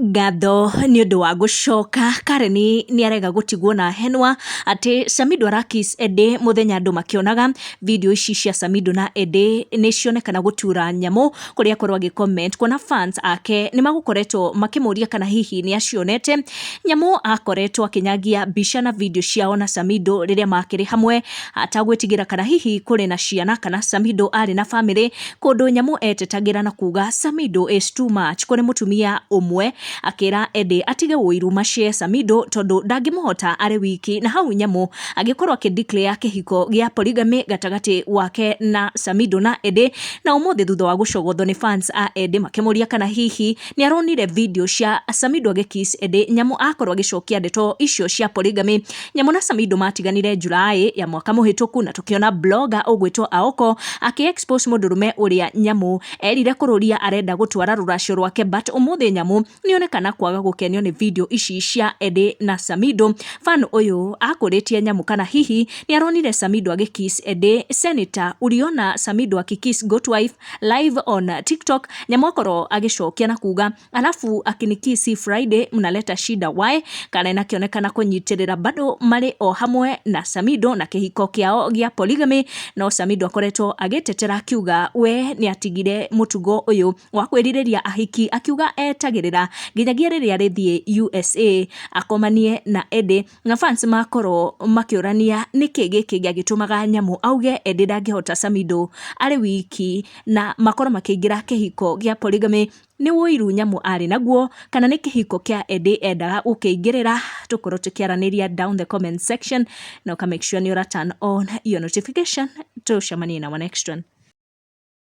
Ngatho nĩ ũndũ wa gũcoka. Karen nĩ arega gũtigwo na henwa atĩ Samido arakis Ede mũthenya andũ makĩonaga video ici cia Samido na Ede nĩ cionekana gũtura nyamũ kũrĩa akorwo agĩcomment kuona fans ake nĩ magũkoretwo makĩmũria kana hihi nĩ acionete nyamũ akoretwo akĩnyagia mbica na video ciao na Samido rĩrĩa makĩrĩ hamwe atagwĩtigĩra kana hihi kũrĩ na ciana kana Samido arĩ na family kũndũ nyamũ etetagĩra na kuga Samido is too much kũrĩ mũtumia ũmwe akĩra Ede atige ũiru macie Samido tondũ ndangĩmũhota arĩ wiki na hau nyamũ agĩkorwo akĩdeclare kĩhiko gĩa polygamy gatagatĩ wake na Samido na Ede na ũmũthĩ thutha wa gũcogothwo nĩ fans a Ede makĩmũria kana hihi nĩ aronire video cia Samido agĩkiss Ede nyamũ akorwo agĩcokia ndeto icio cia polygamy. Nyamũ na Samido matiganire Julai ya mwaka mũhĩtũku na tũkĩona blogger ũgwĩtwo Aoko akĩ-expose mũndũrũme ũrĩa nyamũ erire kũrũria arenda gũtwara rũracio rwake but ũmũthĩ nyamũ nĩonekana kwaga gũkenio nĩ video ici cia Ede na Samido. Fan ũyũ akũrĩtie nyamũ kana hihi nĩ aronire Samido agĩkiss Ede. Senator uliona Samido akikiss goat wife live on TikTok. Nyamũ akorwo agĩcokia na kuga alafu akinikisi Friday mnaleta shida why. Kana nakĩonekana kũnyitĩrĩra bado marĩ o hamwe na Samido na kĩhiko kĩao gĩa polygamy no Samido akoretwo agĩtetera akiuga we nĩ atigire mũtugo ũyũ wa kwĩrirĩria ahiki akiuga etagĩrĩra nginyagia rĩrĩa rĩthiĩ USA akomanie na Ede na fans makorwo makĩũrania nĩkĩ gĩkĩ gĩagĩtũmaga nyamũ auge Ede ndangĩhota Samido arĩ wiki na makorwo makĩingĩra kĩhiko gĩa polygamy. Nĩ ũiru nyamũ arĩ naguo kana nĩ kĩhiko kĩa Ede endaga gũkĩingĩrĩra? Tũkorwo tũkĩaranĩria down the comment section na make sure nĩ ũra turn on your notification. Tũcemanie na our next one.